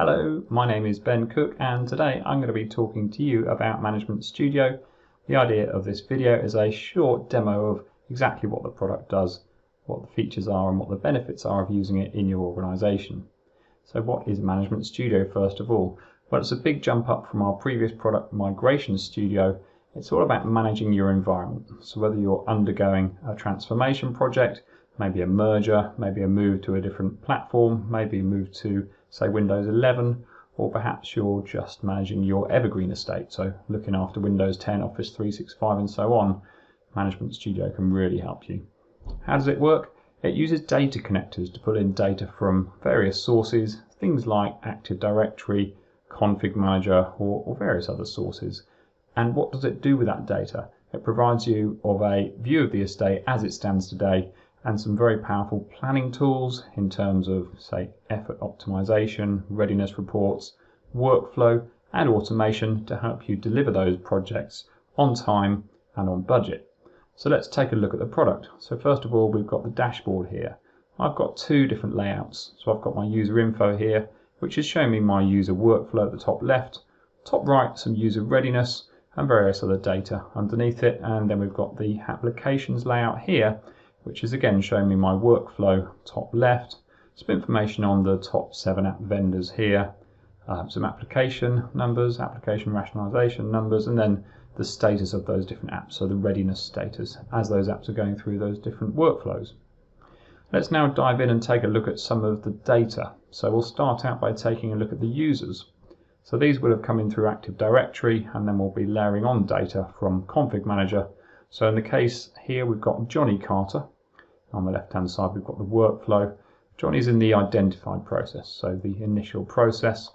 Hello, my name is Ben Cook and today I'm going to be talking to you about Management Studio. The idea of this video is a short demo of exactly what the product does, what the features are and what the benefits are of using it in your organisation. So what is Management Studio first of all? Well, it's a big jump up from our previous product, Migration Studio. It's all about managing your environment. So whether you're undergoing a transformation project, maybe a merger, maybe a move to a different platform, maybe a move to say Windows 11, or perhaps you're just managing your evergreen estate, so looking after Windows 10, Office 365 and so on, Management Studio can really help you. How does it work? It uses data connectors to pull in data from various sources, things like Active Directory, Config Manager, or various other sources. And what does it do with that data? It provides you of a view of the estate as it stands today, and some very powerful planning tools in terms of, say, effort optimization, readiness reports, workflow and automation to help you deliver those projects on time and on budget. So let's take a look at the product. So first of all, we've got the dashboard here. I've got two different layouts. So I've got my user info here, which is showing me my user workflow at the top left, top right some user readiness and various other data underneath it, and then we've got the applications layout here, which is again showing me my workflow top left, some information on the top 7 app vendors here, some application numbers, application rationalization numbers, and then the status of those different apps, so the readiness status as those apps are going through those different workflows. Let's now dive in and take a look at some of the data. So we'll start out by taking a look at the users. So these will have come in through Active Directory, and then we'll be layering on data from Config Manager. So in the case here we've got Johnny Carter. On the left hand side we've got the workflow. Johnny's in the identified process, so the initial process.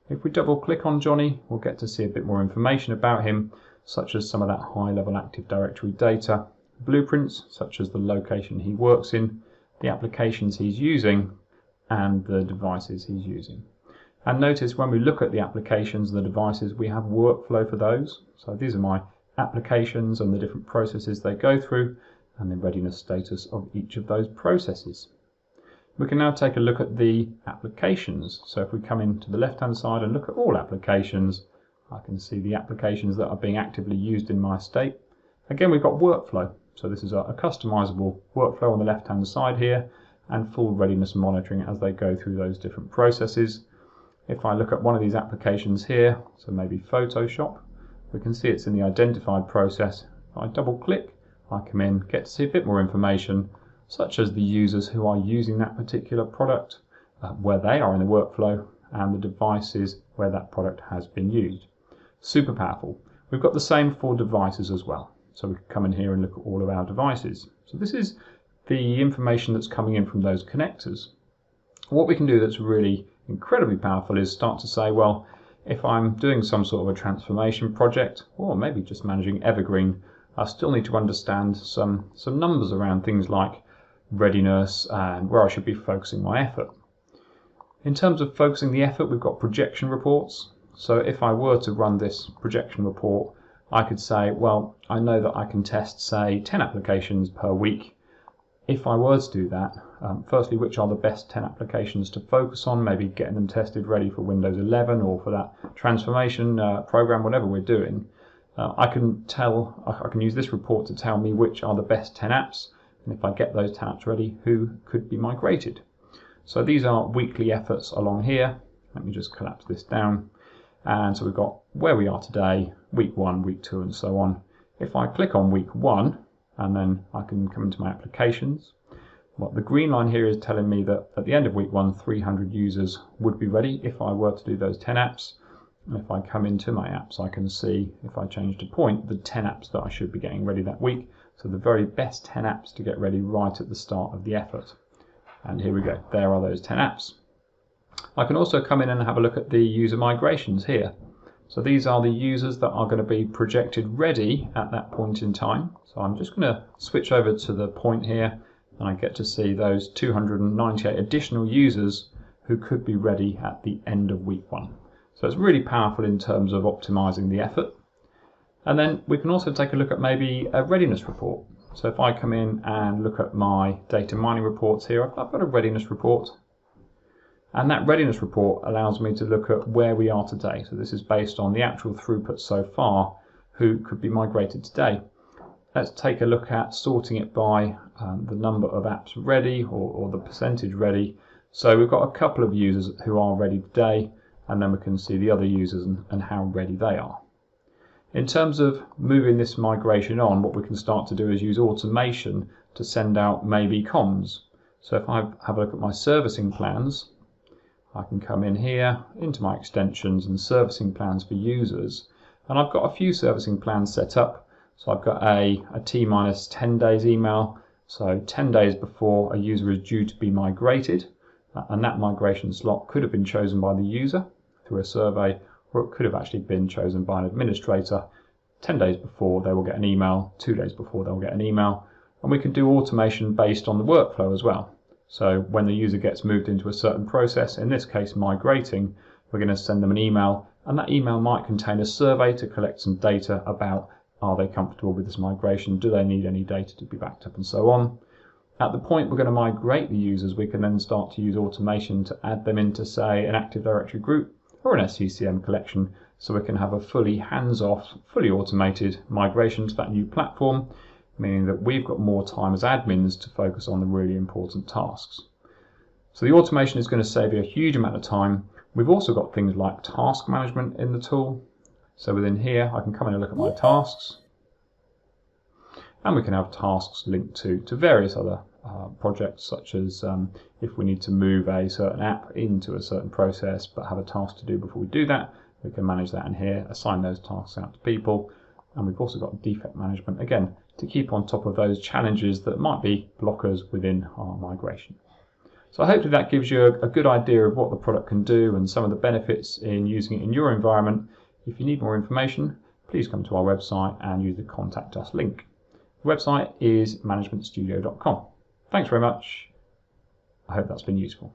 If we double click on Johnny, we'll get to see a bit more information about him, such as some of that high level Active Directory data, blueprints such as the location he works in, the applications he's using and the devices he's using. And notice when we look at the applications and the devices, we have workflow for those. So these are my applications and the different processes they go through, and the readiness status of each of those processes. We can now take a look at the applications. So if we come into the left hand side and look at all applications, I can see the applications that are being actively used in my estate. Again, we've got workflow. So this is a customizable workflow on the left hand side here, and full readiness monitoring as they go through those different processes. If I look at one of these applications here, so maybe Photoshop, we can see it's in the identified process. If I double click, I come in, get to see a bit more information, such as the users who are using that particular product, where they are in the workflow, and the devices where that product has been used. Super powerful. We've got the same for devices as well. So we can come in here and look at all of our devices. So this is the information that's coming in from those connectors. What we can do that's really incredibly powerful is start to say, well, if I'm doing some sort of a transformation project, or maybe just managing evergreen, I still need to understand some numbers around things like readiness and where I should be focusing my effort. In terms of focusing the effort, we've got projection reports. So if I were to run this projection report, I could say, well, I know that I can test, say, 10 applications per week. If I were to do that, firstly, which are the best 10 applications to focus on, maybe getting them tested ready for Windows 11 or for that transformation program, whatever we're doing. I can use this report to tell me which are the best 10 apps, and if I get those 10 apps ready, who could be migrated. So these are weekly efforts along here. Let me just collapse this down. And so we've got where we are today, week 1, week 2, and so on. If I click on week 1, and then I can come into my applications, well, the green line here is telling me that at the end of week 1, 300 users would be ready if I were to do those 10 apps. And if I come into my apps, I can see, if I change to point, the 10 apps that I should be getting ready that week. So the very best 10 apps to get ready right at the start of the effort. And here we go, there are those 10 apps. I can also come in and have a look at the user migrations here. So these are the users that are going to be projected ready at that point in time. So I'm just going to switch over to the point here, and I get to see those 298 additional users who could be ready at the end of week 1. So it's really powerful in terms of optimizing the effort. And then we can also take a look at maybe a readiness report. So if I come in and look at my data mining reports here, I've got a readiness report. And that readiness report allows me to look at where we are today. So this is based on the actual throughput so far, who could be migrated today. Let's take a look at sorting it by the number of apps ready, or the percentage ready. So we've got a couple of users who are ready today, and then we can see the other users and how ready they are. In terms of moving this migration on, what we can start to do is use automation to send out maybe comms. So if I have a look at my servicing plans, I can come in here into my extensions and servicing plans for users, and I've got a few servicing plans set up. So I've got a T minus 10 days email, so 10 days before a user is due to be migrated, and that migration slot could have been chosen by the user through a survey, or it could have actually been chosen by an administrator. 10 days before they will get an email, 2 days before they'll get an email, and we can do automation based on the workflow as well. So when the user gets moved into a certain process, in this case migrating, we're going to send them an email, and that email might contain a survey to collect some data about, are they comfortable with this migration, do they need any data to be backed up, and so on. At the point we're going to migrate the users, we can then start to use automation to add them into, say, an Active Directory group or an SCCM collection, so we can have a fully hands-off, fully automated migration to that new platform, meaning that we've got more time as admins to focus on the really important tasks. So the automation is going to save you a huge amount of time. We've also got things like task management in the tool. So within here, I can come in and look at my tasks, and we can have tasks linked to various other projects, such as if we need to move a certain app into a certain process but have a task to do before we do that, we can manage that in here, assign those tasks out to people. And we've also got defect management, again, to keep on top of those challenges that might be blockers within our migration. So hopefully that gives you a good idea of what the product can do and some of the benefits in using it in your environment. If you need more information, please come to our website and use the Contact Us link. The website is ManagementStudio.com. Thanks very much. I hope that's been useful.